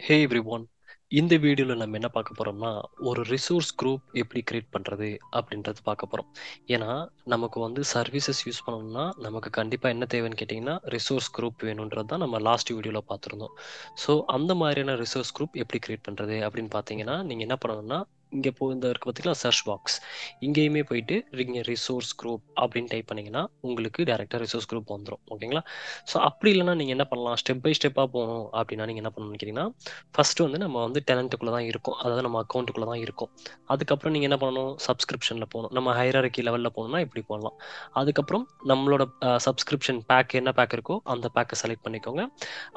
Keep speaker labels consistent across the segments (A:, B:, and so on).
A: ஹே everyone. இந்த வீடியோல நம்ம என்ன பார்க்க போறோம்னா, ஒரு ரிசோர்ஸ் குரூப் எப்படி கிரியேட் பண்றது அப்படின்றது பார்க்க போறோம். ஏன்னா, நமக்கு வந்து சர்வீசஸ் யூஸ் பண்ணணும்னா, நமக்கு கண்டிப்பா என்ன தேவைன்னு கேட்டீங்கன்னா, ரிசோர்ஸ் குரூப் வேணும்ன்றது தான் நம்ம லாஸ்ட் வீடியோல பார்த்திருந்தோம். ஸோ, அந்த மாதிரியான ரிசோர்ஸ் குரூப் எப்படி கிரியேட் பண்றது அப்படின்னு பார்த்தீங்கன்னா, நீங்க என்ன பண்ணணும்னா, இங்க இந்த இருக்கு பார்த்தீங்களா சர்ச் பாக்ஸ். இங்கேயுமே போயிட்டு நீங்க ரிசோர்ஸ் குரூப் அப்படின்னு டைப் பண்ணீங்கன்னா, உங்களுக்கு டைரக்ட்டா ரிசோர்ஸ் குரூப் வந்துரும். ஓகேங்களா? ஸோ, அப்படி இல்லன்னா நீங்க என்ன பண்ணலாம், ஸ்டெப் பை ஸ்டெப்பா போணும் அப்படின்னா, நீங்க என்ன பண்ணணும்னு கேட்டீங்கன்னா, ஃபர்ஸ்ட் வந்து நம்ம வந்து டெனன்ட்டுக்குள்ள தான் இருக்கோம். அதாவது நம்ம அக்கவுண்ட்டுக்குள்ள தான் இருக்கோம். அதுக்கப்புறம் நீங்க என்ன பண்ணணும், சப்ஸ்கிரிப்ஷன்ல போணும். நம்ம ஹைரார்கி லெவல்ல போணும்னா இப்படி போடலாம். அதுக்கப்புறம் நம்மளோட சப்ஸ்கிரிப்ஷன் பேக் என்ன பேக் இருக்கோ, அந்த பேக்க செலக்ட் பண்ணிக்கோங்க.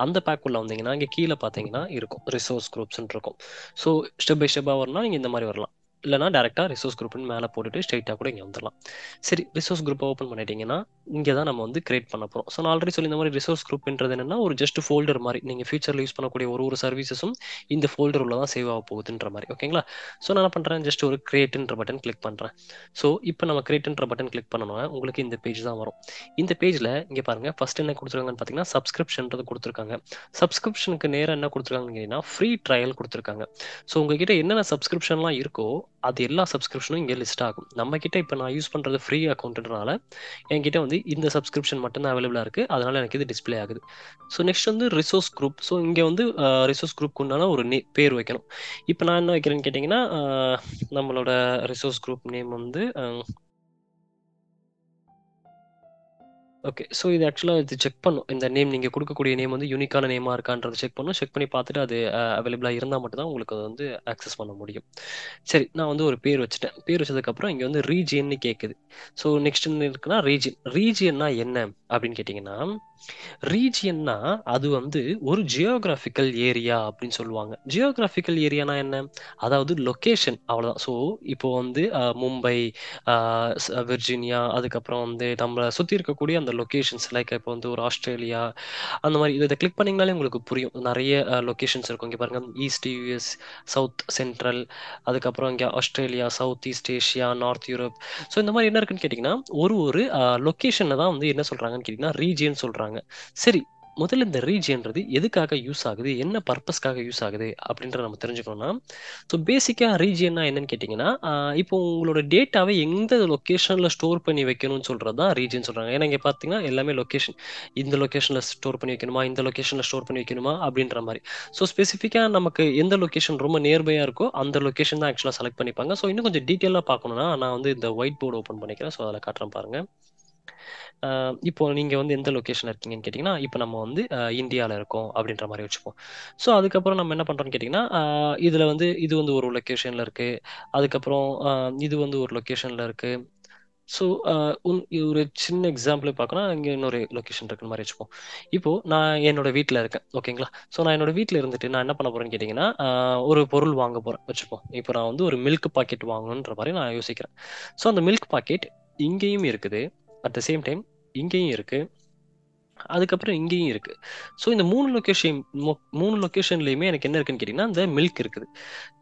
A: அந்த பேக் உள்ள வந்தீங்கன்னா, இங்க கீழ பார்த்தீங்கன்னா இருக்கும். ரிசோர்ஸ் குரூப்ஸ்ன்னு இருக்கும். ஸோ ஸ்டெப் பை ஸ்டெப்பா வரணும்னா நீங்க இந்த மாரி வரலாம். இல்லன்னா டைரக்ட்டா ரிசோர்ஸ் குரூப்ன்னு மேல போட்டுட்டு ஸ்ட்ரெய்ட்டா கூட இங்க வந்துரலாம். சரி, ரிசோர்ஸ் குரூப்ப ஓப்பன் பண்ணிட்டீங்கன்னா, இங்க தான் நம்ம வந்து கிரியேட் பண்ண போறோம். ஸோ நான் ஆல்ரெடி சொல்லியிருந்த மாரி ரிசோர்ஸ் குரூப்ன்றது என்னன்னா, ஒரு ஜஸ்ட் ஃபோல்டர் மாரி. நீங்க ஃபியூச்சர்ல யூஸ் பண்ணக்கூடிய ஒரு சர்வீசஸும் இந்த ஃபோல்டர் உள்ள தான் சேவ் ஆக போகுதுன்ற மாரி. ஓகேங்களா? ஸோ நான் என்ன பண்றேன், ஜஸ்ட் ஒரு கிரியேட்ன்ற பட்டன் கிளிக் பண்றேன். ஸோ இப்ப நம்ம கிரியேட்ன்ற பட்டன் கிளிக் பண்ணோம்னா, உங்களுக்கு இந்த பேஜ் தான் வரும். இந்த பேஜ்ல இங்க பாருங்க, ஃபர்ஸ்ட் என்ன குடுத்துருக்காங்கன்னு பார்த்தீங்கன்னா, சப்ஸ்கிரிப்ஷன்றது குடுத்துருக்காங்க. சப்ஸ்கிரிப்ஷனுக்கு நேரா என்ன குடுத்துருக்காங்கன்னு கேட்டீங்கன்னா, ஃப்ரீ ட்ரையல் குடுத்துருக்காங்க. ஸோ உங்ககிட்ட என்னென்ன சப்ஸ்கிரிப்ஷன்லாம் இருக்கோ, அது எல்லா சப்ஸ்கிரிப்ஷனும் இங்க லிஸ்ட் ஆகும். நம்ம கிட்ட இப்ப நான் யூஸ் பண்றது ஃப்ரீ அக்கவுண்ட்ன்றனால, என்கிட்ட வந்து இந்த சப்ஸ்கிரிப்ஷன் மட்டும் தான் அவைலபிளா இருக்கு. அதனால எனக்கு இது டிஸ்ப்ளே ஆகுது. ஸோ நெக்ஸ்ட் வந்து ரிசோர்ஸ் குரூப். ஸோ இங்க வந்து ரிசோர்ஸ் குரூப்க்கு உண்டான ஒரு பேர் வைக்கணும். இப்ப நான் என்ன வைக்கிறேன்னு கேட்டீங்கன்னா, நம்மளோட ரிசோர்ஸ் குரூப் நேம் வந்து ஓகே. ஸோ இது ஆக்சுவலா இது செக் பண்ணும். இந்த நேம் நீங்க குடுக்கக்கூடிய நேம் வந்து யூனிக்கான நேமா இருக்கான்றத செக் பண்ணும். செக் பண்ணி பார்த்துட்டு அது அவைலபிளா இருந்தா மட்டும் தான் உங்களுக்கு அத வந்து ஆக்சஸ் பண்ண முடியும். சரி, நான் வந்து ஒரு பேர் வச்சுட்டேன். பேர் வச்சதுக்கப்புறம் இங்க வந்து ரீஜியன்னு கேட்குது. ஸோ நெக்ஸ்ட் என்ன இருக்குன்னா ரீஜியன். ரீஜியன்னா என்ன அப்படின்னு கேட்டீங்கன்னா, ரீஜியன்னா அது வந்து ஒரு ஜியோகிராபிக்கல் ஏரியா அப்படின்னு சொல்லுவாங்க. ஜியோகிராபிக்கல் ஏரியானா என்ன? அதாவது லொகேஷன் அவ்வளவுதான். ஸோ இப்போ வந்து மும்பை, விர்ஜீனியா, அதுக்கப்புறம் வந்து நம்மள சுத்தி இருக்கக்கூடிய அந்த லொகேஷன்ஸ் லைக் இப்போ வந்து ஒரு ஆஸ்திரேலியா அந்த மாரி இத கிளிக் பண்ணீங்கனாலே உங்களுக்கு புரியும். நெறைய லொகேஷன்ஸ் இருக்கும். இங்க பாருங்க, ஈஸ்ட் யுஎஸ், சவுத் சென்ட்ரல், அதுக்கப்புறம் இங்க Australia, south east Asia, north Europe. So இந்த மாரி என்ன இருக்குன்னு கேட்டீங்கன்னா, ஒரு லொகேஷன தான் வந்து என்ன சொல்றாங்கன்னு கேட்டீங்கன்னா, ரீஜியன் சொல்றாங்க. சரி, முதல்ல இந்த ரீஜியன்றது எதுக்காக யூஸ் ஆகுது? என்ன பர்ப்பஸ்க்காக யூஸ் ஆகுது? அப்படின்றத நம்ம தெரிஞ்சுக்கணும்னா, ஸோ பேசிக்கா ரீஜியன்னா என்னன்னு கேட்டீங்கன்னா, இப்போ உங்களோட டேட்டாவை எந்த லொகேஷன்ல ஸ்டோர் பண்ணி வைக்கணும்னு சொல்றது தான் ரீஜியன் சொல்றாங்க. ஏன்னா இங்க பார்த்தீங்கன்னா, எல்லாமே லொகேஷன். இந்த லொகேஷன்ல ஸ்டோர் பண்ணி வைக்கணுமா? இந்த லொகேஷன்ல ஸ்டோர் பண்ணி வைக்கணுமா? அப்படின்ற மாரி. ஸோ ஸ்பெசிஃபிக்கா நமக்கு எந்த லொகேஷன் ரொம்ப நியர்பையா இருக்கோ, அந்த லொகேஷன் தான் ஆக்சுவலா செலக்ட் பண்ணிப்பாங்க. ஸோ இன்னும் கொஞ்சம் டீட்டெயிலா பார்க்கணும்னா, நான் வந்து இந்த ஒயிட் போர்ட் ஓப்பன் பண்ணிக்கிறேன். ஸோ அதில காட்டுறேன் பாருங்க. அ இப்போ நீங்க வந்து எந்த லொகேஷன்ல இருக்கீங்கன்னு கேட்டீங்கன்னா, இப்ப நம்ம வந்து இந்தியால இருக்கோம் அப்படின்ற மாரி வச்சுப்போம். ஸோ அதுக்கப்புறம் நம்ம என்ன பண்றோம்ன்னு கேட்டீங்கன்னா, இதுல வந்து இது வந்து ஒரு லொகேஷன்ல இருக்கு. அதுக்கப்புறம் இது வந்து ஒரு லொகேஷன்ல இருக்கு. ஸோ அ ஒரு சின்ன எக்ஸாம்பிள் பார்க்கணும்னா, இங்க இன்னொரு லொகேஷன் இருக்கிற மாரி வச்சுப்போம். இப்போ நான் என்னோட வீட்ல இருக்கேன். ஓகேங்களா? ஸோ நான் என்னோட வீட்ல இருந்துட்டு நான் என்ன பண்ண போறேன்னு கேட்டீங்கன்னா, ஒரு பொருள் வாங்க போறேன் வச்சுப்போம். இப்போ நான் வந்து ஒரு மில்க் பாக்கெட் வாங்கணுன்ற மாரி நான் யோசிக்கிறேன். ஸோ அந்த மில்க் பாக்கெட் இங்கேயும் இருக்குது. அட் த சேம் டைம் இங்கேயும் இருக்கு. அதுக்கப்புறம் இங்கேயும் இருக்கு. ஸோ இந்த 3 லொகேஷன்லயுமே எனக்கு என்ன இருக்குன்னு கேட்டீங்கன்னா, இந்த மில்க் இருக்குது.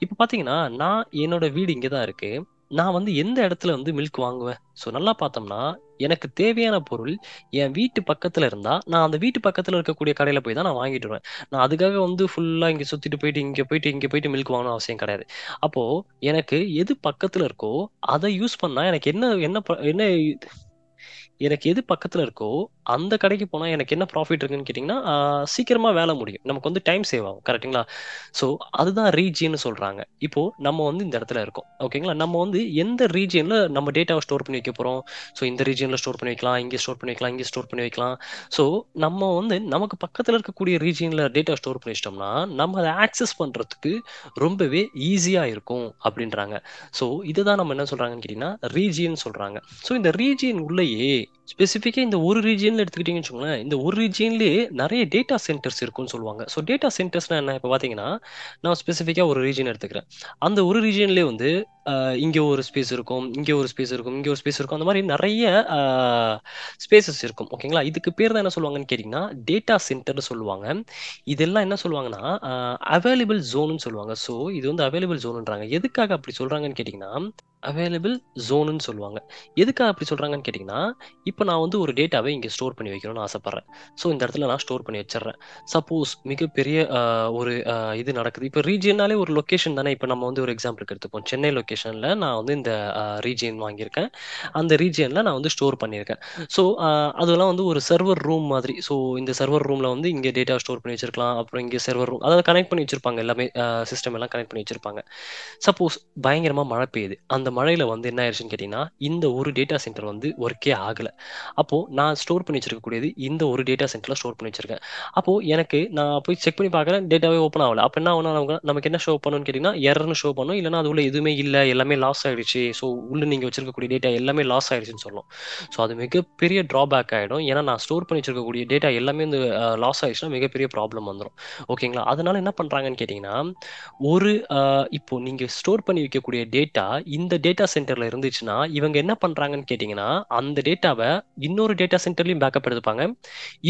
A: இப்ப பார்த்தீங்கன்னா, நான் என்னோட வீடு இங்க தான் இருக்கு. நான் வந்து எந்த இடத்துல வந்து மில்க் வாங்குவேன்? ஸோ நல்லா பார்த்தோம்னா, எனக்கு தேவையான பொருள் என் வீட்டு பக்கத்துல இருந்தா, நான் அந்த வீட்டு பக்கத்துல இருக்கக்கூடிய கடையில போய் தான் நான் வாங்கிட்டு வருவேன். நான் அதுக்காக வந்து ஃபுல்லா இங்க சுத்திட்டு போயிட்டு, இங்க போயிட்டு மில்க் வாங்கணும்னு அவசியம் கிடையாது. அப்போ எனக்கு எது பக்கத்துல இருக்கோ, அத யூஸ் பண்ணா எனக்கு என்ன என்ன என்ன எனக்கு எது பக்கத்துல இருக்கோ, அந்த கடைக்கு போனா எனக்கு என்ன ப்ராஃபிட் இருக்குன்னு கேட்டீங்கன்னா, சீக்கிரமா வேல முடியும். நமக்கு வந்து டைம் சேவ் ஆகும். கரெக்ட்டுங்களா? ஸோ அதுதான் ரீஜியன்னு சொல்றாங்க. இப்போ நம்ம வந்து இந்த இடத்துல இருக்கோம். ஓகேங்களா? நம்ம வந்து எந்த ரீஜியன்ல நம்ம டேட்டாவ ஸ்டோர் பண்ணி வைக்க போறோம். ஸோ இந்த ரீஜியன்ல ஸ்டோர் பண்ணி வைக்கலாம், இங்க ஸ்டோர் பண்ணி வைக்கலாம், இங்க ஸ்டோர் பண்ணி வைக்கலாம். ஸோ நம்ம வந்து நமக்கு பக்கத்துல இருக்கக்கூடிய ரீஜியன்ல டேட்டா ஸ்டோர் பண்ணி வச்சுட்டோம்னா, நம்ம அத ஆக்சஸ் பண்றதுக்கு ரொம்பவே ஈஸியா இருக்கும் அப்படின்றாங்க. ஸோ இதுதான் நம்ம என்ன சொல்றாங்கன்னு கேட்டீங்கன்னா, ரீஜியன் சொல்றாங்க. ஸோ இந்த ரீஜியன் உள்ளயே ஸ்பெசிஃபிக்கா இந்த ஒரு ரீஜியன்ல எடுத்துக்கிட்டீங்கன்னு வச்சுக்கோங்களேன், இந்த ஒரு ரீஜியன்லயே நெறைய டேட்டா சென்டர்ஸ் இருக்குன்னு சொல்லுவாங்க. ஸோ டேட்டா சென்டர்ஸ்னா என்ன? இப்ப பார்த்தீங்கன்னா, நான் ஸ்பெசிஃபிக்கா ஒரு ரீஜியன் எடுத்துக்கிறேன். அந்த ஒரு ரீஜியன்லயே வந்து இங்க ஒரு ஸ்பேஸ் இருக்கும், இங்க ஒரு ஸ்பேஸ் இருக்கும், இங்க ஒரு ஸ்பேஸ் இருக்கும். அந்த மாரி நெறைய அ ஸ்பேஸஸ் இருக்கும். ஓகேங்களா? இதுக்கு பேர் தான் என்ன சொல்லுவாங்கன்னு கேட்டீங்கன்னா, டேட்டா சென்டர்ன்னு சொல்லுவாங்க. இதெல்லாம் என்ன சொல்லுவாங்கன்னா, அவைலபிள் ஜோன்னு சொல்லுவாங்க. ஸோ இது வந்து அவைலபிள் ஜோன்ன்றாங்க. எதுக்காக அப்படி சொல்றாங்கன்னு கேட்டீங்கன்னா, அவைலபிள் ஜோனுன்னு சொல்லுவாங்க. எதுக்காக அப்படி சொல்றாங்கன்னு கேட்டீங்கன்னா, இப்ப நான் வந்து ஒரு டேட்டாவ இங்க ஸ்டோர் பண்ணி வைக்கணும்னு ஆசைப்படுறேன். ஸோ இந்த இடத்துல நான் ஸ்டோர் பண்ணி வச்சுடுறேன். சப்போஸ் மிகப்பெரிய ஒரு இது நடக்குது. இப்ப ரீஜியன்னாலே ஒரு லொகேஷன் தானே. இப்ப நம்ம வந்து ஒரு எக்ஸாம்பிளுக்கு எடுத்துப்போம். சென்னை லொகேஷன்ல நான் வந்து இந்த ரீஜியன் வாங்கியிருக்கேன். அந்த ரீஜியன்ல நான் வந்து ஸ்டோர் பண்ணியிருக்கேன். ஸோ அதெல்லாம் வந்து ஒரு சர்வர் ரூம் மாதிரி. ஸோ இந்த சர்வர் ரூம்ல வந்து இங்க டேட்டா ஸ்டோர் பண்ணி வச்சிருக்கலாம். அப்புறம் இங்க சர்வர் ரூம் அதாவது கனெக்ட் பண்ணி வச்சிருப்பாங்க எல்லாமே. சிஸ்டம் எல்லாம் கனெக்ட் பண்ணி வச்சிருப்பாங்க. சப்போஸ் பயங்கரமா மழை பெய்யுது. அந்த மழையில வந்து என்ன ஆயிருச்சுன்னு கேட்டீங்கன்னா, இந்த ஒரு டேட்டா சென்டர் வந்து ஒர்க்கே ஆகல. அப்போ நான் ஸ்டோர் பண்ணி வச்சிருக்கக்கூடியது இந்த ஒரு டேட்டா சென்டர்ல ஸ்டோர் பண்ணி வச்சிருக்கேன். அப்போ எனக்கு நான் போய் செக் பண்ணி பார்க்குறேன். டேட்டாவே ஓப்பன் ஆவல. அப்ப என்ன ஆகும்னா நமக்கு என்ன ஷோ பண்ணும்னு கேட்டீங்கன்னா, எரர்ன்னு ஷோ பண்ணும். இல்லன்னா அது உள்ள எதுவுமே இல்ல. எல்லாமே லாஸ் ஆயிடுச்சு. ஸோ உள்ள நீங்க வச்சிருக்கக்கூடிய டேட்டா எல்லாமே லாஸ் ஆயிடுச்சுன்னு சொல்லும். ஸோ அது மிகப்பெரிய ட்ராபேக் ஆயிடும். ஏன்னா நான் ஸ்டோர் பண்ணி வச்சிருக்கக்கூடிய டேட்டா எல்லாமே வந்து லாஸ் ஆயிடுச்சுன்னா மிகப்பெரிய ப்ராப்ளம் வந்துரும். ஓகேங்களா? அதனால என்ன பண்றாங்கன்னு கேட்டீங்கன்னா, ஒரு இப்போ நீங்க ஸ்டோர் பண்ணி வைக்கக்கூடிய டேட்டா இந்த டேட்டா சென்டர்ல இருந்துச்சுன்னா, இவங்க என்ன பண்றாங்கன்னு கேட்டீங்கன்னா, அந்த டேட்டாவ இன்னொரு டேட்டா சென்டர்லயும் பேக்கப் எடுத்துப்பாங்க.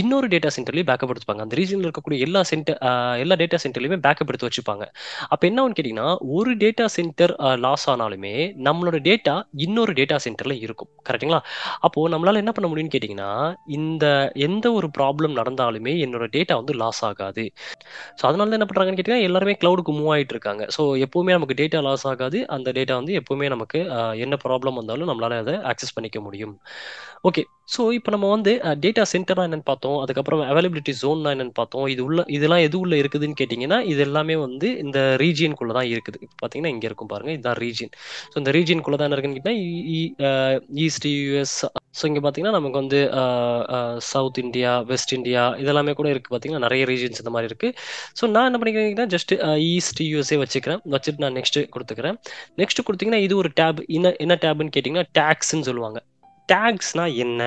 A: இன்னொரு டேட்டா சென்டர்லயும் பேக்கப் எடுத்துப்பாங்க. அந்த ரீஜியன்ல இருக்கக்கூடிய எல்லா டேட்டா சென்டர்லயுமே பேக்கப் எடுத்து வச்சுப்பாங்க. அப்ப என்ன ஆகும்னு கேட்டீங்கன்னா, ஒரு டேட்டா சென்டர் லாஸ் ஆனாலுமே, நம்மளோட டேட்டா இன்னொரு டேட்டா சென்டர்ல இருக்கும். கரெக்ட்டுங்களா? அப்போ நம்மளால என்ன பண்ண முடியும்னு கேட்டீங்கன்னா, இந்த எந்த ஒரு ப்ராப்ளம் நடந்தாலுமே என்னோட டேட்டா வந்து லாஸ் ஆகாது. ஸோ அதனால தான் என்ன பண்றாங்கன்னு கேட்டீங்கன்னா, எல்லாருமே கிளவுடுக்கு மூவ் ஆயிட்டு இருக்காங்க. ஸோ எப்பவுமே நமக்கு டேட்டா லாஸ் ஆகாது. அந்த டேட்டா வந்து எப்பவுமே நமக்கு என்ன ப்ராப்ளம் வந்தாலும் நம்மளால அத ஆக்சஸ் பண்ணிக்க முடியும். ஓகே. ஸோ இப்ப நம்ம வந்து டேட்டா சென்டர்னா என்னன்னு பார்த்தோம். அதுக்கப்புறம் அவைலபிலிட்டி ஜோன்னா என்னன்னு பார்த்தோம். இதெல்லாம் எது உள்ள இருக்குதுன்னு கேட்டீங்கன்னா, இது எல்லாமே வந்து இந்த ரீஜியன்க்குள்ள தான் இருக்குது. இப்ப பார்த்தீங்கன்னா, இங்க இருக்கும் பாருங்க. இதுதான் ரீஜியன். ஸோ இந்த ரீஜியன்க்குள்ள தான் என்ன இருக்குன்னு கேட்டீங்கன்னா, இ இ அ ஈஸ்ட் யுஎஸ். ஸோ இங்க பார்த்தீங்கன்னா, நமக்கு வந்து அ அ சவுத் இந்தியா, வெஸ்ட் இந்தியா இதெல்லாமே கூட இருக்கு பார்த்தீங்கன்னா, நெறைய ரீஜியன்ஸ் இந்த மாரி இருக்கு. ஸோ நான் என்ன பண்ணிக்கிறேன்னா, ஜஸ்ட் ஈஸ்ட் யுஎஸ்ஏ வச்சுக்கிறேன். வச்சுட்டு நான் நெக்ஸ்ட் குடுத்துக்கிறேன். நெக்ஸ்ட் குடுத்தீங்கன்னா, இது ஒரு டேப். என்ன டேப்ன்னு கேட்டீங்கன்னா, டாக்ஸ்ன்னு சொல்லுவாங்க. டாக்ஸ்னா என்ன?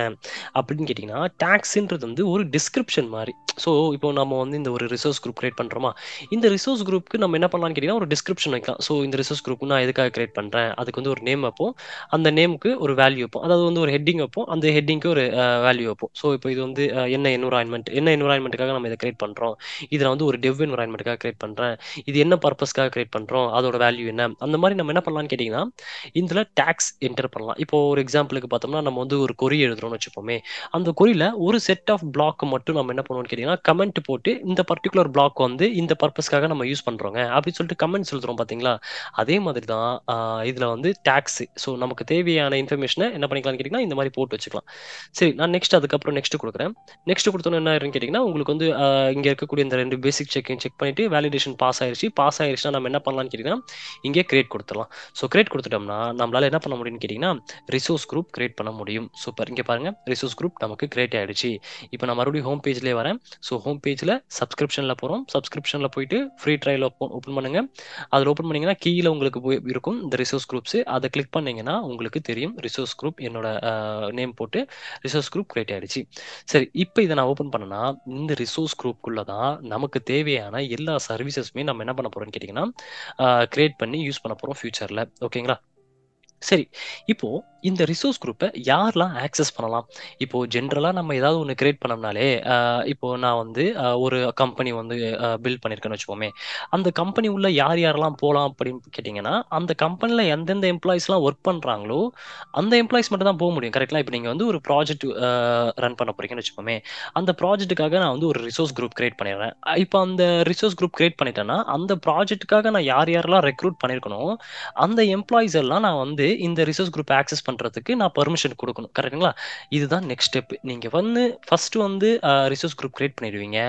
A: அப்படின்னு கேட்டீங்கன்னா, டாக்ஸ்ன்றது வந்து ஒரு டிஸ்கிரிப்ஷன் மாரி. ஸோ இப்போ நம்ம வந்து இந்த ஒரு ரிசோர்ஸ் குரூப் கிரியேட் பண்றோமா, இந்த ரிசோர்ஸ் குரூப்க்கு நம்ம என்ன பண்ணலாம்னு கேட்டீங்கன்னா, ஒரு டிஸ்கிரிப்ஷன் வைக்கலாம். ஸோ இந்த ரிசோர்ஸ் குரூப் நான் எதுக்காக கிரியேட் பண்றேன்? அதுக்கு வந்து ஒரு நேம் வைப்போம். அந்த நேம்க்கு ஒரு வேல்யூ வைப்போம். அதாவது வந்து ஒரு ஹெட்டிங் வைப்போம். அந்த ஹெட்டிங்க்கு ஒரு வேல்யூ வைப்போம். ஸோ இப்போ இது வந்து என்ன என்விரான்மென்ட்க்காக நம்ம இத கிரியேட் பண்றோம். இத நான் வந்து ஒரு டெவ் என்விரான்மென்ட்க்காக கிரியேட் பண்றேன். இது என்ன பர்ப்பஸ்க்காக கிரியேட் பண்றோம். அதோட வேல்யூ என்ன? அந்த மாரி நம்ம என்ன பண்ணலாம்னு கேட்டீங்கன்னா, இதுல டாக்ஸ் என்டர் பண்ணலாம். இப்போ ஒரு எக்ஸாம்பிளுக்கு பார்த்தோம்னா, நம்ம வந்து ஒரு கொரி எழுதுறோம்னு வச்சுப்போமே. அந்த கொரியில ஒரு செட் ஆஃப் பிளாக் மட்டும் நம்ம என்ன பண்ணுவோம்னு கேட்டீங்கன்னா, கமெண்ட் போட்டு இந்த பர்ட்டிகுலர் பிளாக் வந்து இந்த பர்ப்பஸ்க்காக நம்ம யூஸ் பண்றோங்க. அப்படின்னு சொல்லிட்டு கமெண்ட்ஸ் எழுதுறோம் பார்த்தீங்களா? அதே மாதிரி தான் இதுல வந்து டாக்ஸ். ஸோ நமக்கு தேவையான இன்ஃபர்மேஷன என்ன பண்ணிக்கலாம்னு கேட்டீங்கன்னா, இந்த மாரி போட்டு வச்சுக்கலாம். சரி நான் அதுக்கப்புறம் நெக்ஸ்ட் குடுக்குறேன். நெக்ஸ்ட் குடுத்தோனே என்ன ஆயிரும்னு கேட்டீங்கன்னா, உங்களுக்கு வந்து இங்க இருக்கக்கூடிய இந்த 2 பேசிக் செக் பண்ணிட்டு வேலிடேஷன் பாஸ் ஆயிருச்சு. பாஸ் ஆயிருச்சுன்னா நம்ம என்ன பண்ணலாம்னு கேட்டீங்கன்னா, இங்கே கிரியேட் குடுத்துறலாம். ஸோ கிரியேட் குடுத்துட்டோம்னா, நம்மளால என்ன பண்ண முடியும்னு கேட்டீங்கன்னா, ரிசோர்ஸ் குரூப் கிரியேட் பண்ண முடியும். சூப்பர். இங்க பாருங்க ரிசோர்ஸ் குரூப் நமக்கு கிரியேட் ஆயிடுச்சு. இப்ப நான் மறுபடியும் ஹோம் பேஜ்லயே வரேன். ஸோ ஹோம் பேஜ்ல சப்ஸ்கிரிப்ஷன்ல போறோம். சப்ஸ்கிரிப்ஷன்ல போயிட்டு ஃப்ரீ ட்ரையல் ஓப்பன் பண்ணுங்க. அதுல ஓப்பன் பண்ணீங்கன்னா, கீழ உங்களுக்கு இருக்கும் இந்த ரிசோர்ஸ் குரூப்ஸ். அத கிளிக் பண்ணீங்கன்னா, உங்களுக்கு தெரியும் ரிசோர்ஸ் குரூப் என்னோட நேம் போட்டு ரிசோர்ஸ் குரூப் கிரியேட் ஆயிடுச்சு. சரி, இப்ப இத நான் ஓப்பன் பண்ணனா, இந்த ரிசோர்ஸ் குரூப்க்குள்ள தான் நமக்கு தேவையான எல்லா சர்வீசஸுமே நம்ம என்ன பண்ண போறோம்னு கேட்டீங்கன்னா, கிரியேட் பண்ணி யூஸ் பண்ண போறோம் ஃபியூச்சர்ல. ஓகேங்களா? சரி. இப்போ இந்த ரிசோர்ஸ் குரூப்ப யாரெல்லாம் ஆக்சஸ் பண்ணலாம்? இப்போ ஜெனரலா நம்ம ஏதாவது ஒண்ணு கிரியேட் பண்ணோம்னாலே, இப்போ நான் வந்து ஒரு கம்பெனி வந்து பில்ட் பண்ணியிருக்கேன்னு வச்சுப்போமே. அந்த கம்பெனி உள்ள யார் யாரெல்லாம் போலாம் அப்படின்னு கேட்டீங்கன்னா, அந்த கம்பெனில எந்தெந்த எம்ப்ளாயீஸ்லாம் ஒர்க் பண்றாங்களோ, அந்த எம்ப்ளாயீஸ் மட்டும் தான் போ முடியும். கரெக்ட்டா? இப்ப நீங்க வந்து ஒரு ப்ராஜெக்ட் ரன் பண்ண போறீங்கன்னு வச்சுக்கோமே. அந்த ப்ராஜெக்ட்டுக்காக நான் வந்து ஒரு ரிசோர்ஸ் குரூப் கிரியேட் பண்ணிடுறேன். இப்ப அந்த ரிசோர்ஸ் குரூப் கிரியேட் பண்ணிட்டேன்னா, அந்த ப்ராஜெக்ட்டுக்காக நான் யார் யாரெல்லாம் ரெக்ரூட் பண்ணியிருக்கனோ, அந்த எம்ப்ளாயீஸ் எல்லாம் நான் வந்து இந்த ரிசோர்ஸ் குரூப் ஆக்சஸ் பண்றதுக்கு நான் பெர்மிஷன் குடுக்கணும். கரெக்ட்டுங்களா? இதுதான் நெக்ஸ்ட் ஸ்டெப். நீங்க வந்து ஃபர்ஸ்ட் வந்து ரிசோர்ஸ் குரூப் கிரியேட் பண்ணிடுவீங்க.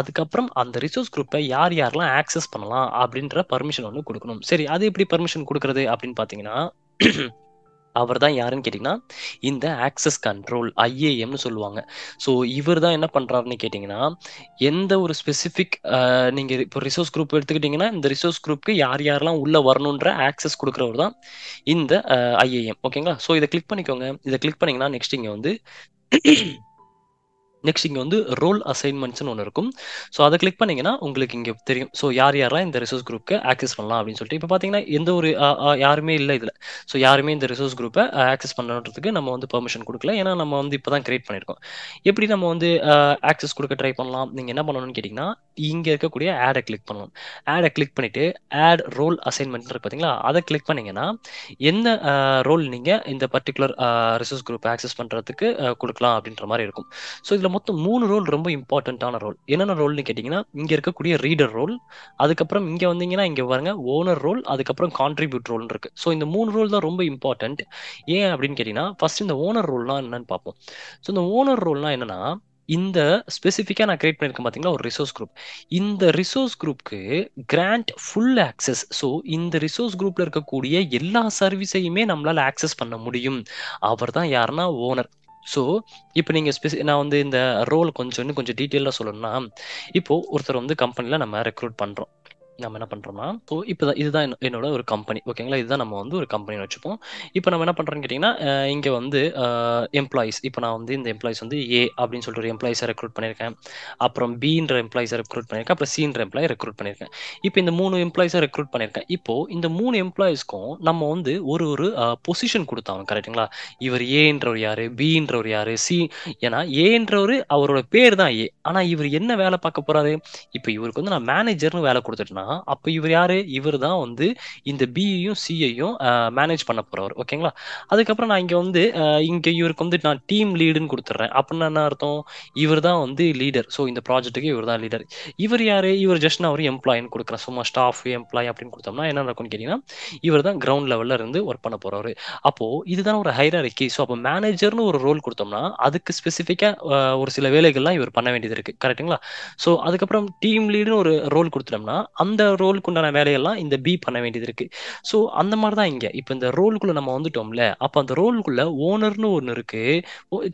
A: அதுக்கப்புறம் அந்த ரிசோர்ஸ் குரூப்ப யார் யாரெல்லாம் ஆக்சஸ் பண்ணலாம் அப்படின்ற பெர்மிஷன் ஒண்ணு குடுக்கணும். சரி அது எப்படி பெர்மிஷன் குடுக்குறது அப்படின்னு பார்த்தீங்கன்னா, அவர் தான் யாருன்னு கேட்டீங்கன்னா, இந்த ஆக்சஸ் கண்ட்ரோல் ஐஏஎம்ன்னு சொல்லுவாங்க. ஸோ இவர் தான் என்ன பண்றாருன்னு கேட்டீங்கன்னா, எந்த ஒரு ஸ்பெசிஃபிக் நீங்க இப்போ ரிசோர்ஸ் குரூப் எடுத்துக்கிட்டீங்கன்னா, இந்த ரிசோர்ஸ் குரூப்க்கு யார் யாரெல்லாம் உள்ள வரணுன்ற ஆக்சஸ் குடுக்குறவர் தான் இந்த ஐஏஎம். ஓகேங்களா? ஸோ இத கிளிக் பண்ணிக்கோங்க. இத கிளிக் பண்ணீங்கன்னா, நெக்ஸ்ட் இங்க வந்து நெக்ஸ்ட் இங்க வந்து ரோல் அசைன்மெண்ட்ஸ்னு ஒன்று இருக்கும். ஸோ அதை கிளிக் பண்ணீங்கன்னா உங்களுக்கு இங்க தெரியும். ஸோ யார் யாரெல்லாம் இந்த ரிசோர்ஸ் குரூப்க்கு ஆக்சஸ் பண்ணலாம் அப்படின்னு சொல்லிட்டு. இப்போ பார்த்தீங்கன்னா எந்த ஒரு யாருமே இல்லை இதில். ஸோ யாருமே இந்த ரிசோர்ஸ் குரூப்பை ஆக்சஸ் பண்ணுறதுக்கு நம்ம வந்து பெர்மிஷன் கொடுக்கல. ஏன்னா நம்ம வந்து இப்போ தான் கிரியேட் பண்ணியிருக்கோம். எப்படி நம்ம வந்து ஆக்சஸ் கொடுக்க ட்ரை பண்ணலாம்? நீங்கள் என்ன பண்ணணும்னு கேட்டிங்கன்னா, இங்கே இருக்கக்கூடிய ஆடை கிளிக் பண்ணணும். ஆடை கிளிக் பண்ணிட்டு ஆட் ரோல் அசைன்மெண்ட் இருக்கு பார்த்தீங்களா, அதை கிளிக் பண்ணீங்கன்னா என்ன ரோல் நீங்கள் இந்த பர்டிகுலர் ரிசோர்ஸ் குரூப் ஆக்சஸ் பண்ணுறதுக்கு கொடுக்கலாம் அப்படின்ற மாதிரி இருக்கும். ஸோ இதில் மொத்தம் 3 ரோல் ரொம்ப இம்பார்ட்டண்ட்டான ரோல். என்னென்ன ரோல்னு கேட்டிங்கன்னா, இங்கே இருக்கக்கூடிய ரீடர் ரோல், அதுக்கப்புறம் இங்கே வந்தீங்கன்னா இங்கே பாருங்க ஓனர் ரோல், அதுக்கப்புறம் கான்ட்ரிபியூட் ரோல்னு இருக்கு. ஸோ இந்த 3 ரோல் தான் ரொம்ப இம்பார்ட்டன்ட். ஏன் அப்படின்னு கேட்டிங்கன்னா, ஃபர்ஸ்ட் இந்த ஓனர் ரோல்னா என்னன்னு பார்ப்போம். ஸோ இந்த ஓனர் ரோல்னா என்னன்னா, இந்த ஸ்பெசிஃபிக்கா நான் கிரியேட் பண்ணியிருக்கேன் பார்த்தீங்களா ஒரு ரிசோர்ஸ் குரூப். இந்த ரிசோர்ஸ் குரூப்க்கு கிராண்ட் ஃபுல் ஆக்சஸ். ஸோ இந்த ரிசோர்ஸ் குரூப்ல இருக்கக்கூடிய எல்லா சர்வீஸையுமே நம்மளால ஆக்சஸ் பண்ண முடியும். அவர் தான் யாருன்னா ஓனர். ஸோ இப்போ நீங்க நான் வந்து இந்த ரோல் இன்னும் கொஞ்சம் டீட்டெயிலா சொல்லணும்னா, இப்போ ஒருத்தர் வந்து கம்பெனில நம்ம ரெக்ரூட் பண்றோம். நம்ம என்ன பண்றோம்னா, இப்போ இதுதான் என்னோட ஒரு கம்பெனி. ஓகேங்களா? இதுதான் நம்ம வந்து ஒரு கம்பெனின்னு வச்சுப்போம். இப்போ நம்ம என்ன பண்றோம்னு கேட்டீங்கன்னா, இங்க வந்து எம்ப்ளாயீஸ் இப்போ நான் வந்து இந்த எம்ப்ளாயீஸ் வந்து ஏ அப்படின்னு சொல்லிட்டு ஒரு எம்ப்ளாயீஸை ரெக்ரூட் பண்ணியிருக்கேன். அப்புறம் பின்ற எம்ப்ளாயீஸை ரெக்ரூட் பண்ணியிருக்கேன். அப்புறம் சின்ற எம்ப்ளாயி ரெக்ரூட் பண்ணியிருக்கேன். இப்போ இந்த 3 எம்ப்ளாயீஸை ரெக்ரூட் பண்ணியிருக்கேன். இப்போ இந்த 3 எம்ப்ளாயீஸ்க்கும் நம்ம வந்து ஒரு ஒரு பொசிஷன் குடுத்தாகணும். கரெக்ட்டுங்களா? இவர் ஏன்றவர் யாரு? பின்றவர் யாரு? சி ஏன்னா ஏன்றவரு அவரோட பேர் தான் ஏ. ஆனா இவர் என்ன வேலை பார்க்க போறாரு? இப்ப இவருக்கு வந்து நான் மேனேஜர்ன்னு வேலை குடுத்துட்டேன்னா, அப்ப இவர் யாரு? இவர் தான் வந்து இந்த பியையும், சியையும் மேனேஜ் பண்ண போறவர். ஓகேங்களா? அதுக்கப்புறம் நான் இங்க வந்து இங்க இவருக்கு வந்து நான் டீம் லீடுன்னு குடுத்துடுறேன். அப்டின்னா என்ன அர்த்தம்? இவர் தான் வந்து லீடர். ஸோ இந்த ப்ராஜெக்ட்க்கு இவர் தான் லீடர். இவர் யாரு? இவர் ஜஸ்ட் நான் ஒரு எம்ப்ளாயின்னு குடுக்குறேன். சும்மா ஸ்டாஃப், எம்ப்ளாயி அப்படின்னு குடுத்தோம்னா என்ன நடக்கும்னு கேட்டீங்கன்னா, இவர் தான் கிரவுண்ட் லெவல்ல இருந்து ஒர்க் பண்ண போறவரு. அப்போ இதுதான் ஒரு ஹைரார்கி. ஸோ அப்ப மேனேஜர்ன்னு ஒரு ரோல் குடுத்தோம்னா, அதுக்கு ஸ்பெசிஃபிக்கா ஒரு சில வேலைகள்லாம் இவர் பண்ண வேண்டியது இருக்கு. கரெக்ட்டுங்களா? ஸோ அதுக்கப்புறம் டீம் லீடுன்னு ஒரு ரோல் குடுத்துட்டோம்னா, அந்த ரோலுக்கு உண்டான வேலையெல்லாம் இந்த பி பண்ண வேண்டியது இருக்கு. ஸோ அந்த மாரி தான் இங்க. இப்ப இந்த ரோலுக்குள்ள நம்ம வந்துட்டோம்ல, அப்ப அந்த ரோலுக்குள்ள ஓனர்ன்னு ஒண்ணு இருக்கு.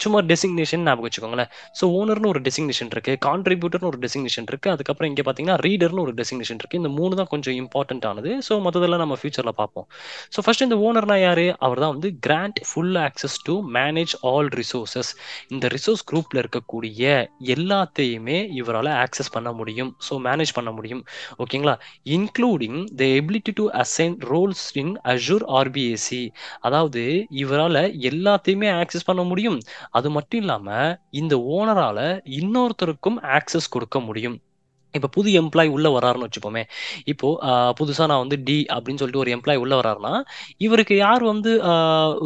A: சும்மா டெசிக்னேஷன் ஞாபகம் வச்சுக்கோங்களேன். ஸோ ஓனர்ன்னு ஒரு டெசிக்னேஷன் இருக்கு. கான்ட்ரிபியூட்டர்ன்னு ஒரு டெசிக்னேஷன் இருக்கு. அதுக்கப்புறம் இங்க பார்த்தீங்கன்னா, ரீடர்ன்னு ஒரு டெசிக்னேஷன் இருக்கு. இந்த 3 தான் கொஞ்சம் இம்பார்ட்டன்ட் ஆனது. ஸோ மத்ததெல்லாம் நம்ம ஃபியூச்சர்ல பார்ப்போம். ஸோ ஃபர்ஸ்ட் இந்த ஓனர்னா யாரு? அவர் தான் வந்து grant full access to manage all resources. இந்த ரிசோர்ஸ் குரூப்ல இருக்கக்கூடிய எல்லாத்தையுமே இவரால ஆக்சஸ் பண்ண முடியும். ஸோ மேனேஜ் பண்ண முடியும். ஓகேங்களா? Including the ability to assign roles in Azure RBAC. அதாவது இவரால எல்லாத்தையுமே ஆக்சஸ் பண்ண முடியும். அது மட்டும் இல்லாம இந்த ஓனரால இன்னொருத்தருக்கும் ஆக்சஸ் கொடுக்க முடியும். இப்ப புது எம்ப்ளாயி உள்ள வராருன்னு வச்சுப்போமே. இப்போ புதுசா நான் வந்து டி அப்படின்னு சொல்லிட்டு ஒரு எம்ப்ளாயி உள்ள வராருன்னா, இவருக்கு யார் வந்து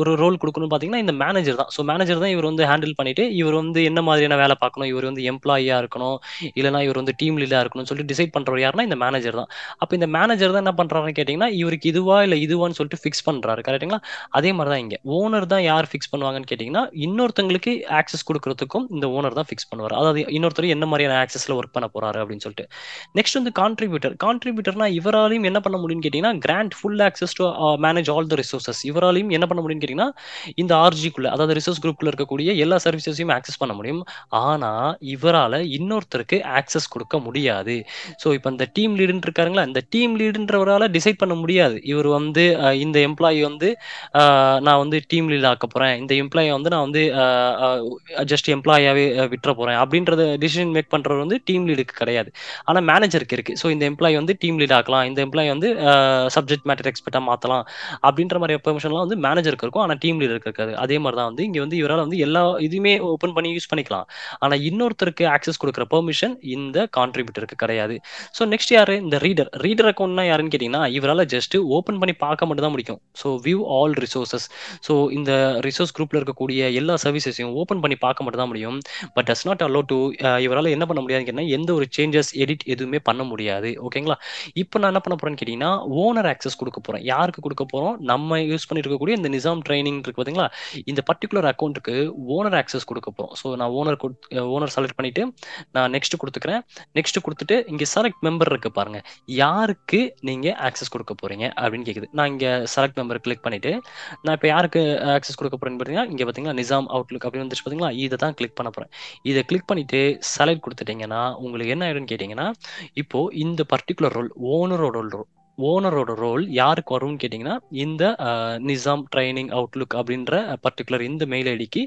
A: ஒரு ரோல் குடுக்கணும்னு பார்த்தீங்கன்னா, இந்த மேனேஜர் தான். ஸோ மேனேஜர் தான் இவர் வந்து ஹேண்டில் பண்ணிட்டு, இவர் வந்து என்ன மாதிரியான வேலை பார்க்கணும், இவர் வந்து எம்ப்ளாயியா இருக்கணும், இல்லன்னா இவர் வந்து டீம் லீடா இருக்கணும்னு சொல்லிட்டு டிசைட் பண்றவர் யாருன்னா, இந்த மேனேஜர் தான். அப்ப இந்த மேனேஜர் தான் என்ன பண்றாருன்னு கேட்டீங்கன்னா, இவருக்கு இதுவா இல்ல இதுவான்னு சொல்லிட்டு ஃபிக்ஸ் பண்றாரு. கரெக்ட்டுங்களா? அதே மாரி தான் இங்க. ஓனர் தான் யார் ஃபிக்ஸ் பண்ணுவாங்கன்னு கேட்டீங்கன்னா, இன்னொருத்தங்களுக்கு ஆக்சஸ் குடுக்குறதுக்கும் இந்த ஓனர் தான் ஃபிக்ஸ் பண்ணுவாரு. அதாவது இன்னொருத்தர் என்ன மாரியான ஆக்சஸ்ல ஒர்க் பண்ண போறாரு அப்படின்னு சொல்லிட்டு. நெக்ஸ்ட் வந்து கான்ட்ரிபியூட்டர். கான்ட்ரிபியூட்டர்னா இவராலயும் என்ன பண்ண முடியும்னு கேட்டீங்கன்னா, grant full access to manage all the resources. இவராலயும் என்ன பண்ண முடியும்னு கேட்டீங்கன்னா, இந்த ஆர்ஜிக்குள்ள அதாவது ரிசோர்ஸ் குரூப்ல இருக்கக்கூடிய எல்லா சர்வீசஸையும் ஆக்சஸ் பண்ண முடியும். ஆனா, இவரால இன்னொருத்தருக்கு ஆக்சஸ் குடுக்க முடியாது. ஸோ, இப்ப இந்த டீம் லீடுன்னு இருக்காருங்களா, இந்த டீம் லீடுன்றவரால டிசைட் பண்ண முடியாது. இவர் வந்து இந்த எம்ப்ளாயி வந்து அ நான் வந்து டீம் லீட் ஆக்கப் போறேன். இந்த எம்ப்ளாயி வந்து நான் வந்து அ அ ஜஸ்ட் எம்ப்ளாயியாவே விட்டுற போறேன். அப்படின்றத டிசிஷன் மேக் பண்றவர் வந்து டீம் லீடுக்கு கிடையாது. ஆனா மேனேஜருக்கு இருக்கு. ஸோ இந்த எம்ப்ளாயி வந்து டீம் லீட் ஆக்கலாம். இந்த எம்ப்ளாயி வந்து சப்ஜெக்ட் மேட்டர் எக்ஸ்பர்ட்டா மாத்தலாம். அப்படின்ற மாரி பெர்மிஷன்லாம் வந்து மேனேஜருக்கு இருக்கும். ஆனா டீம் லீடருக்கு இருக்காது. அதே மாரி தான் வந்து இங்க வந்து இவரால வந்து எல்லா இதுவுமே ஓப்பன் பண்ணி யூஸ் பண்ணிக்கலாம். ஆனா இன்னொருத்தருக்கு ஆக்சஸ் குடுக்குற பெர்மிஷன் இந்த கான்ட்ரிபியூட்டருக்கு கிடையாது. ஸோ நெக்ஸ்ட் யாரு? இந்த ரீடர். ரீடர் அக்கவுண்ட்னா யாருன்னு கேட்டீங்கன்னா, இவரால ஜஸ்ட் ஓப்பன் பண்ணி பார்க்க மட்டும் தான் முடியும். So view all resources. So இந்த ரிசோர்ஸ் குரூப்ல இருக்கக்கூடிய எல்லா சர்வீசஸையும் ஓப்பன் பண்ணி பார்க்க மட்டும் தான் முடியும். But does not allow to இவரால என்ன பண்ண முடியாதுன்னு கேட்டீங்கன்னா, எந்த ஒரு சேஞ்சஸ், எடிட் எதுவுமே பண்ண முடியாது. ஓகேங்களா? இப்ப நான் என்ன பண்ண போறேன்னு கேட்டீங்கன்னா, ஓனர் ஆக்சஸ் குடுக்க போறேன். யாருக்கு குடுக்க போறோம்? நம்ம யூஸ் பண்ணிட்டு இருக்கக்கூடிய இந்த நிசாம் ட்ரெய்னிங் இருக்கு பார்த்தீங்களா? இந்த பர்ட்டிகுலர் அக்கவுண்ட்க்கு ஓனர் ஆக்சஸ் குடுக்க போறோம். ஸோ நான் ஓனர் செலக்ட் பண்ணிட்டு, நான் நெக்ஸ்ட் குடுத்துக்கிறேன். நெக்ஸ்ட் குடுத்துட்டு, இங்க செலக்ட் மெம்பர் இருக்கு பாருங்க. யாருக்கு நீங்க ஆக்சஸ் குடுக்க போறீங்க? அப்படின்னு கேக்குது. நான் இங்க செலக்ட் மெம்பர் கிளிக் பண்ணிட்டு, நான் இப்ப யாருக்கு ஆக்சஸ் குடுக்க போறேன்னு பார்த்தீங்கன்னா, இங்க பார்த்தீங்களா நிசாம் அவுட்லுக் அப்படின்னு வந்துருச்சு பார்த்தீங்களா? இத தான் கிளிக் பண்ண போறேன். இத கிளிக் பண்ணிட்டு செலக்ட் குடுத்துட்டீங்கன்னா, உங்களுக்கு என்ன ஆயிடும்னு கேட்டீங்கன்னா, இப்போ இந்த பர்ட்டிகுலர் ரோல் ஓனரோட ரோல் ஓனரோட ரோல் யாருக்கு வரும்னு கேட்டிங்கன்னா, இந்த நிசாம் ட்ரெய்னிங் அவுட்லுக் அப்படின்ற பர்ட்டிகுலர் இந்த மெயில் ஐடிக்கு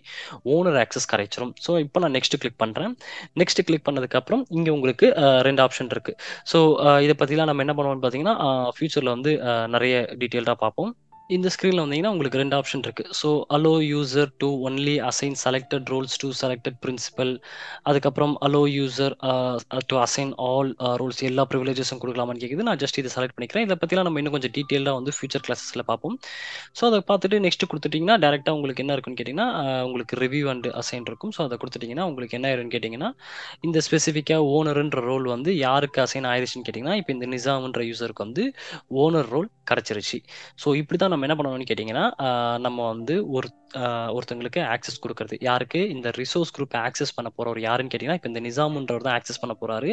A: ஓனர் ஆக்சஸ் கிடைச்சிரும். ஸோ, இப்போ நான் நெக்ஸ்ட் கிளிக் பண்றேன். நெக்ஸ்ட் கிளிக் பண்ணதுக்கப்புறம் இங்க உங்களுக்கு 2 ஆப்ஷன் இருக்கு. ஸோ, இத பத்திலாம் நம்ம என்ன பண்ணுவோம்னு பார்த்தீங்கன்னா, ஃபியூச்சர்ல வந்து நெறைய டீட்டெயில்டா பார்ப்போம். இந்த ஸ்க்ரீன்ல வந்தீங்கன்னா, உங்களுக்கு 2 ஆப்ஷன் இருக்கு. So, allow user to only assign selected roles to selected principal. அதுக்கப்புறம் allow user to assign all roles எல்லா ப்ரிவிலேஜஸும் குடுக்கலாமான்னு கேக்குது. நான் ஜஸ்ட் இத செலக்ட் பண்ணிக்கிறேன். இத பத்திலாம் நம்ம இன்னும் கொஞ்சம் டீட்டெயில்டா வந்து ஃபியூச்சர் கிளாஸஸ்ல பார்ப்போம். ஸோ, அத பார்த்துட்டு நெக்ஸ்ட் குடுத்துட்டீங்கன்னா, டைரக்ட்டா உங்களுக்கு என்ன இருக்குன்னு கேட்டீங்கன்னா, உங்களுக்கு ரிவ்யூ அண்ட் அசைன் இருக்கும். ஸோ, அத குடுத்துட்டீங்கன்னா, உங்களுக்கு என்ன ஆயிரும்ன்னு கேட்டீங்கன்னா, இந்த ஸ்பெசிஃபிக்கா ஓனர்ன்ற ரோல் வந்து யாருக்கு அசைன் ஆயிருச்சுன்னு கேட்டீங்கன்னா, இப்ப இந்த நிசாம்ன்ற யூசருக்கு வந்து ஓனர் ரோல் கிடைச்சிருச்சு. ஸோ, இப்படிதான் நம்ம என்ன பண்ணணும்னு கேட்டீங்கன்னா, நம்ம வந்து ஒருத்தங்களுக்கு ஆக்சஸ் குடுக்குறது. யாருக்கு? இந்த ரிசோர்ஸ் குரூப்ப ஆக்சஸ் பண்ண போறவர் யாருன்னு கேட்டீங்கன்னா, இப்ப இந்த நிசாம்ன்றவர் தான் ஆக்சஸ் பண்ண போறாரு.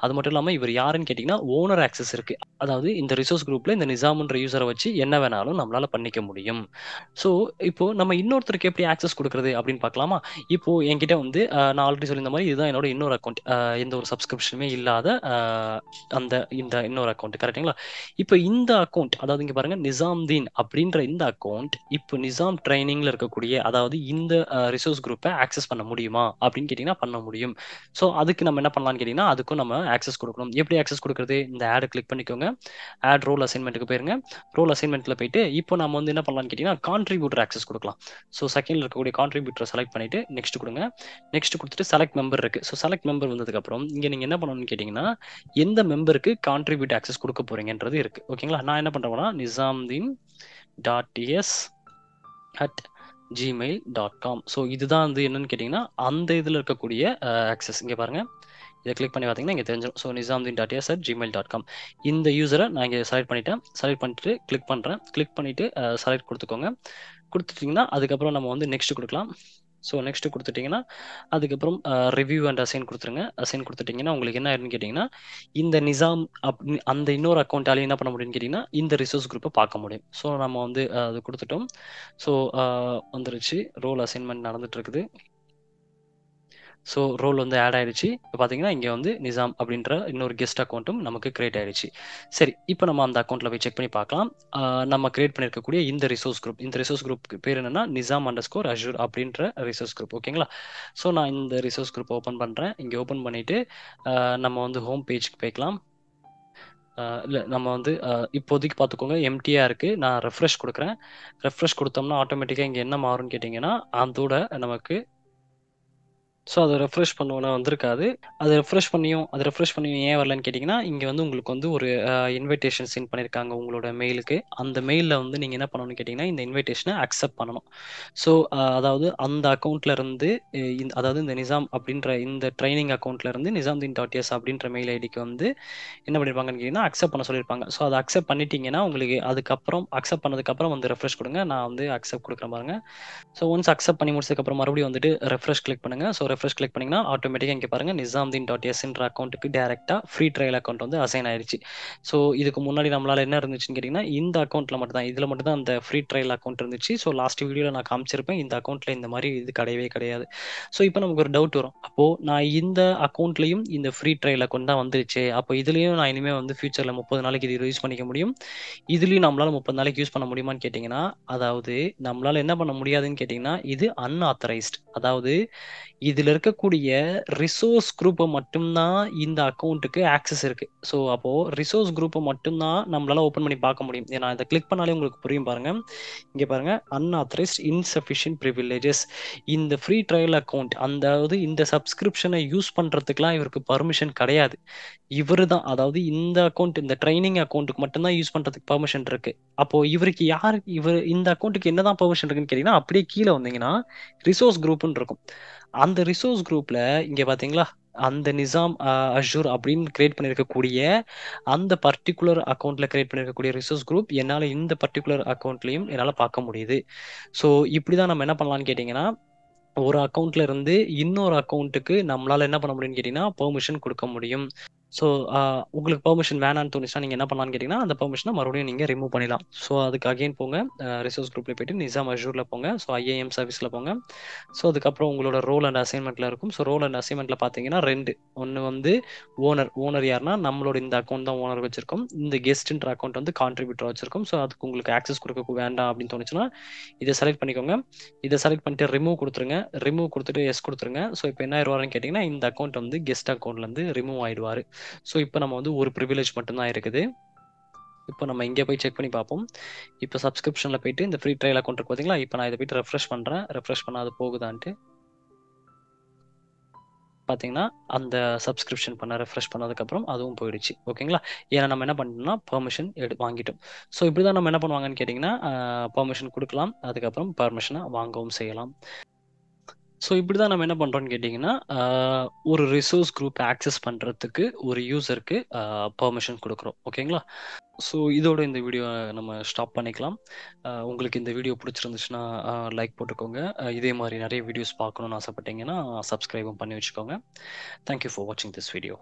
A: அது மட்டும் இல்லாம இவர் யாருன்னு கேட்டீங்கன்னா, ஓனர் ஆக்சஸ் இருக்கு. அதாவது இந்த ரிசோர்ஸ் குரூப்ல இந்த நிசாம்ன்ற யூசர வச்சு என்ன வேணாலும் நம்மளால பண்ணிக்க முடியும். ஸோ, இப்போ நம்ம இன்னொருத்தருக்கு எப்படி ஆக்சஸ் குடுக்குறது அப்படின்னு பார்க்கலாமா? இப்போ என்கிட்ட வந்து நான் ஆல்ரெடி சொல்லியிருந்த மாரி இதுதான் என்னோட இன்னொரு அக்கவுண்ட். எந்த ஒரு சப்ஸ்கிரிப்ஷனுமே இல்லாத இந்த இன்னொரு அக்கவுண்ட் கரெக்ட்டுங்களா? இப்ப இந்த அக்கவுண்ட் அதாவது இங்க பாருங்க நிசாம்தீன் அப்படின்ற இந்த அக்கவுண்ட் இப்போ நிசாம் ட்ரெய்னிங்ல இருக்கக்கூடிய அதாவது இந்த ரிசோர்ஸ் குரூப்ப ஆக்சஸ் பண்ண முடியுமா? அப்படின்னு கேட்டீங்கன்னா பண்ண முடியும். ஸோ, அதுக்கு நம்ம என்ன பண்ணலாம்னு கேட்டீங்கன்னா, அதுக்கும் நம்ம ஆக்சஸ் குடுக்கணும். எப்படி ஆக்சஸ் குடுக்குறது? இந்த ஆட கிளிக் பண்ணிக்கோங்க. ஆட் ரோல் அசைன்மென்ட்க்கு போயிருங்க. ரோல் அசைன்மென்ட்ல போயிட்டு இப்போ நம்ம வந்து என்ன பண்ணலாம்னு கேட்டீங்கன்னா, கான்ட்ரிபியூட்டர் ஆக்சஸ் குடுக்கலாம். ஸோ, செகண்ட்ல இருக்கக்கூடிய கான்ட்ரிபியூட்டர செலக்ட் பண்ணிட்டு நெக்ஸ்ட் குடுங்க. நெக்ஸ்ட் குடுத்துட்டு செலக்ட் மெம்பர் இருக்கு. ஸோ, செலக்ட் மெம்பர் வந்ததுக்கப்புறம் இங்க நீங்க என்ன பண்ணணும்னு கேட்டீங்கன்னா, எந்த மெம்பருக்கு கான்ட்ரிபியூட் ஆக்சஸ் குடுக்க போறீங்கன்றது இருக்கு. ஓகேங்களா? நான் என்ன பண்றேன்னா, nizamuddin.ts@gmail.com. ஸோ, இதுதான் வந்து என்னன்னு கேட்டீங்கன்னா, அந்த இதுல இருக்கக்கூடிய ஆக்சஸ். இங்க பாருங்க. இத கிளிக் பண்ணி பார்த்தீங்கன்னா, இங்க தெரிஞ்சிரும். So, nizamuddin.ts@gmail.com. இந்த யூசர நான் இங்க செலக்ட் பண்ணிட்டேன். செலக்ட் பண்ணிட்டு கிளிக் பண்றேன். கிளிக் பண்ணிட்டு செலக்ட் குடுத்துக்கோங்க. குடுத்துட்டீங்கன்னா, அதுக்கப்புறம் நம்ம வந்து நெக்ஸ்ட் குடுக்கலாம். ஸோ, நெக்ஸ்ட் குடுத்துட்டீங்கன்னா, அதுக்கப்புறம் ரிவ்யூ அண்ட் அசைன் குடுத்துருங்க. அசைன் குடுத்துட்டீங்கன்னா, உங்களுக்கு என்ன ஆயிரும்ன்னு கேட்டீங்கன்னா, இந்த நிசாம் அந்த இன்னொரு அக்கவுண்டாலயும் என்ன பண்ண முடியும்ன்னு கேட்டீங்கன்னா, இந்த ரிசோர்ஸ் குரூப்ப பார்க்க முடியும். ஸோ, நம்ம வந்து அது குடுத்துட்டோம். ஸோ, வந்துருச்சு. ரோல் அசைன்மென்ட் நடந்துட்டு இருக்குது. ஸோ, ரோல் வந்து ஆட் ஆயிடுச்சு. இப்ப பார்த்தீங்கன்னா, இங்க வந்து நிசாம் அப்படின்ற இன்னொரு கெஸ்ட் அக்கவுண்ட்டும் நமக்கு கிரியேட் ஆயிடுச்சு. சரி, இப்ப நம்ம அந்த அக்கவுண்ட்ல போய் செக் பண்ணி பார்க்கலாம். நம்ம கிரியேட் பண்ணியிருக்கக்கூடிய இந்த ரிசோர்ஸ் குரூப்க்கு பேர் என்னன்னா, நிசாம்_அஷ்யூர் அப்படின்ற ரிசோர்ஸ் குரூப். ஓகேங்களா? ஸோ, நான் இந்த ரிசோர்ஸ் குரூப் ஓப்பன் பண்றேன். இங்க ஓப்பன் பண்ணிட்டு, நம்ம வந்து ஹோம் பேஜ்க்கு போய்க்கலாம். இல்ல நம்ம வந்து இப்போதைக்கு பார்த்துக்கோங்க எம்ப்டியா இருக்கு. நான் ரெஃப்ரெஷ் குடுக்குறேன். ரெஃப்ரெஷ் குடுத்தோம்னா, ஆட்டோமேட்டிக்கா இங்க என்ன மாறும்ன்னு கேட்டீங்கன்னா, அதோட நமக்கு ஸோ, அத ரெஃப்ரெஷ் பண்ணோம்னா வந்திருக்காது. அது ரெஃப்ரெஷ் பண்ணியும் ஏன் வரலன்னு கேட்டீங்கன்னா, இங்க வந்து உங்களுக்கு வந்து ஒரு இன்விடேஷன் சென்ட் பண்ணியிருக்காங்க உங்களோட மெயிலுக்கு. அந்த மெயில்ல வந்து நீங்க என்ன பண்ணணும்னு கேட்டீங்கன்னா, இந்த இன்விடேஷன அக்செப்ட் பண்ணணும். ஸோ, அதாவது அந்த அக்கவுண்ட்ல இருந்து அதாவது இந்த நிசாம் அப்படின்ற இந்த ட்ரெய்னிங் அக்கவுண்ட்ல இருந்து நிசாம்தீன்.எஸ் அப்படின்ற மெயில் ஐடிக்கு வந்து என்ன பண்ணியிருப்பாங்கன்னு கேட்டீங்கன்னா, அக்செப்ட் பண்ண சொல்லியிருப்பாங்க. ஸோ, அத அக்செப்ட் பண்ணிட்டீங்கன்னா, உங்களுக்கு அதுக்கப்புறம் அக்செப்ட் பண்ணதுக்கப்புறம் வந்து ரெஃப்ரெஷ் குடுங்க. நான் வந்து அக்செப்ட் குடுக்குறேன் பாருங்க. ஸோ, ஒன்ஸ் அக்செப்ட் பண்ணி முடிச்சதுக்கப்புறம் மறுபடியும் வந்துட்டு ரெஃப்ரெஷ் கிளிக் பண்ணுங்க. ஸோ, ரெஃப்ரெஷ் கிளிக் பண்ணீங்கன்னா, ஆட்டோமேட்டிக்கா இங்க பாருங்க நிசாம்தீன்.எஸ்ன்ற அக்கவுண்ட்க்கு டைரக்ட்டா ஃப்ரீ ட்ரையல் அக்கவுண்ட் வந்து அசைன் ஆயிருச்சு. ஸோ, இதுக்கு முன்னாடி நம்மளால என்ன இருந்துச்சுன்னு கேட்டீங்கன்னா, இந்த அக்கவுண்ட்ல மட்டும் தான் இதுல மட்டும் தான் அந்த ஃப்ரீ ட்ரையல் அக்கவுண்ட் இருந்துச்சு. ஸோ, லாஸ்ட் வீடியோல நான் காமிச்சிருப்பேன். இந்த அக்கவுண்ட்ல இந்த மாரி இது கிடையவே கிடையாது. ஸோ, இப்ப நமக்கு ஒரு டவுட் வரும். அப்போ நான் இந்த அக்கவுண்ட்லயும் இந்த ஃப்ரீ ட்ரையல் அக்கவுண்ட் தான் வந்துருச்சே. அப்போ இதுலயும் நான் இனிமே வந்து ஃபியூச்சர்ல 30 நாளைக்கு இது யூஸ் பண்ணிக்க முடியும். இதுலயும் நம்மளால 30 நாளைக்கு யூஸ் பண்ண முடியுமான்னு கேட்டீங்கன்னா, அதாவது நம்மளால என்ன பண்ண முடியாதுன்னு கேட்டீங்கன்னா, இது அன்ஆத்தரைஸ்ட். அதாவது இதுல இருக்கக்கூடிய ரிசோர்ஸ் குரூப்ப மட்டும் தான் இந்த அக்கவுண்ட்க்கு ஆக்சஸ் இருக்கு. ஸோ, அப்போ ரிசோர்ஸ் குரூப்ப மட்டும் தான் நம்மளால ஓப்பன் பண்ணி பார்க்க முடியும். நான் இத கிளிக் பண்ணாலே உங்களுக்கு புரியும் பாருங்க. இங்க பாருங்க அன்ஆத்தரைஸ்ட் இன்சஃபிஷியன்ட் பிரிவிலேஜஸ். இந்த ஃப்ரீ ட்ரையல் அக்கவுண்ட் அதாவது இந்த சப்ஸ்கிரிப்ஷன யூஸ் பண்றதுக்குலாம் இவருக்கு பெர்மிஷன் கிடையாது. இவரு தான் அதாவது இந்த ட்ரெய்னிங் அக்கவுண்ட்க்கு மட்டும் தான் யூஸ் பண்றதுக்கு பெர்மிஷன் இருக்கு. அப்போ இந்த அக்கவுண்ட்க்கு என்னதான் பெர்மிஷன் இருக்குன்னு கேட்டீங்கன்னா, அப்படியே கீழ வந்தீங்கன்னா, ரிசோர்ஸ் குரூப்ன்னு இருக்கும். அந்த ரிசோர்ஸ் குரூப்ல இங்க பார்த்தீங்களா? அந்த நிசாம் அஷ்யூர் அப்படின்னு கிரியேட் பண்ணியிருக்கக்கூடிய அந்த பர்ட்டிகுலர் அக்கவுண்ட்ல கிரியேட் பண்ணியிருக்கக்கூடிய ரிசோர்ஸ் குரூப் என்னால இந்த பர்ட்டிகுலர் அக்கவுண்ட்லயும் என்னால பார்க்க முடியுது. ஸோ, இப்படிதான் நம்ம என்ன பண்ணலாம்ன்னு கேட்டீங்கன்னா, ஒரு அக்கவுண்ட்ல இருந்து இன்னொரு அக்கவுண்ட்க்கு நம்மளால என்ன பண்ண முடியும்ன்னு கேட்டீங்கன்னா, பெர்மிஷன் குடுக்க முடியும். ஸோ உங்களுக்கு பெர்மிஷன் வேணான்னு தோணுச்சுன்னா நீங்கள் என்ன பண்ணலாம்னு கேட்டிங்கன்னா அந்த பெர்மிஷனை மறுபடியும் நீங்கள் ரிமூவ் பண்ணிடலாம். ஸோ அதுக்கு அகைன் போங்க, ரிசோர்ஸ் குரூப்பில் போயிட்டு நிசாம் அஜூரில் போங்க. ஸோ ஐஏஎம் சர்வீஸில் போங்க. ஸோ அதுக்கப்புறம் உங்களோட ரோல் அண்ட் அசைன்மெண்ட்டில் இருக்கும். ஸோ ரோல் அண்ட் அசைன்மெண்ட்டில் பார்த்தீங்கன்னா 2 ஒன்று வந்து ஓனர் யாருன்னா நம்மளோட இந்த அக்கௌண்ட் தான் ஓனர் வச்சிருக்கோம். இந்த கெஸ்ட்ன்ற அக்கௌண்ட் வந்து கான்ட்ரிபியூட்டர் வச்சிருக்கோம். ஸோ அதுக்கு உங்களுக்கு ஆக்சஸ் கொடுக்க வேண்டாம் அப்படின்னு தோணுச்சுன்னா இதை செலக்ட் பண்ணிக்கோங்க. இதை செலக்ட் பண்ணிட்டு ரிமூவ் கொடுத்துருங்க. ரிமூவ் கொடுத்துட்டு எஸ் கொடுத்துருங்க. ஸோ இப்போ என்ன ஆயிடுவாருன்னு கேட்டிங்கன்னா இந்த அக்கௌண்ட் வந்து கெஸ்ட் அக்கௌண்ட்லேருந்து ரிமூவ் ஆயிடுவார். ஸோ இப்போ நம்ம வந்து ஒரு ப்ரிவிலேஜ் மட்டும்தான் இருக்குது. இப்போ நம்ம இங்கே போய் செக் பண்ணி பார்ப்போம். இப்போ சப்ஸ்கிரிப்ஷனில் போயிட்டு இந்த ஃப்ரீ ட்ரையல் அக்கௌண்ட் இருக்கு பார்த்தீங்களா? இப்போ நான் இதை போயிட்டு ரெஃப்ரெஷ் பண்ணுறேன். ரெஃப்ரெஷ் பண்ணால் அது போகுதான்ட்டு பார்த்தீங்கன்னா அந்த சப்ஸ்கிரிப்ஷன் பண்ண ரெஃப்ரெஷ் பண்ணதுக்கப்புறம் அதுவும் போயிடுச்சு. ஓகேங்களா? ஏன்னா நம்ம என்ன பண்ணிட்டோம்னா பெர்மிஷன் வாங்கிட்டோம். ஸோ இப்படி தான் நம்ம என்ன பண்ணுவாங்கன்னு கேட்டிங்கன்னா பெர்மிஷன் கொடுக்கலாம். அதுக்கப்புறம் பெர்மிஷனை வாங்கவும் செய்யலாம். ஸோ இப்படி தான் நம்ம என்ன பண்ணுறோம்னு கேட்டிங்கன்னா ஒரு ரிசோர்ஸ் குரூப் ஆக்சஸ் பண்ணுறதுக்கு ஒரு யூசருக்கு பெர்மிஷன் கொடுக்குறோம். ஓகேங்களா? ஸோ இதோட இந்த வீடியோ நம்ம ஸ்டாப் பண்ணிக்கலாம். உங்களுக்கு இந்த வீடியோ பிடிச்சிருந்துச்சுன்னா லைக் போட்டுக்கோங்க. இதே மாதிரி நிறைய வீடியோஸ் பார்க்கணுன்னு ஆசைப்பட்டீங்கன்னா சப்ஸ்கிரைபும் பண்ணி வச்சுக்கோங்க. தேங்க்யூ ஃபார் வாட்சிங் திஸ் வீடியோ.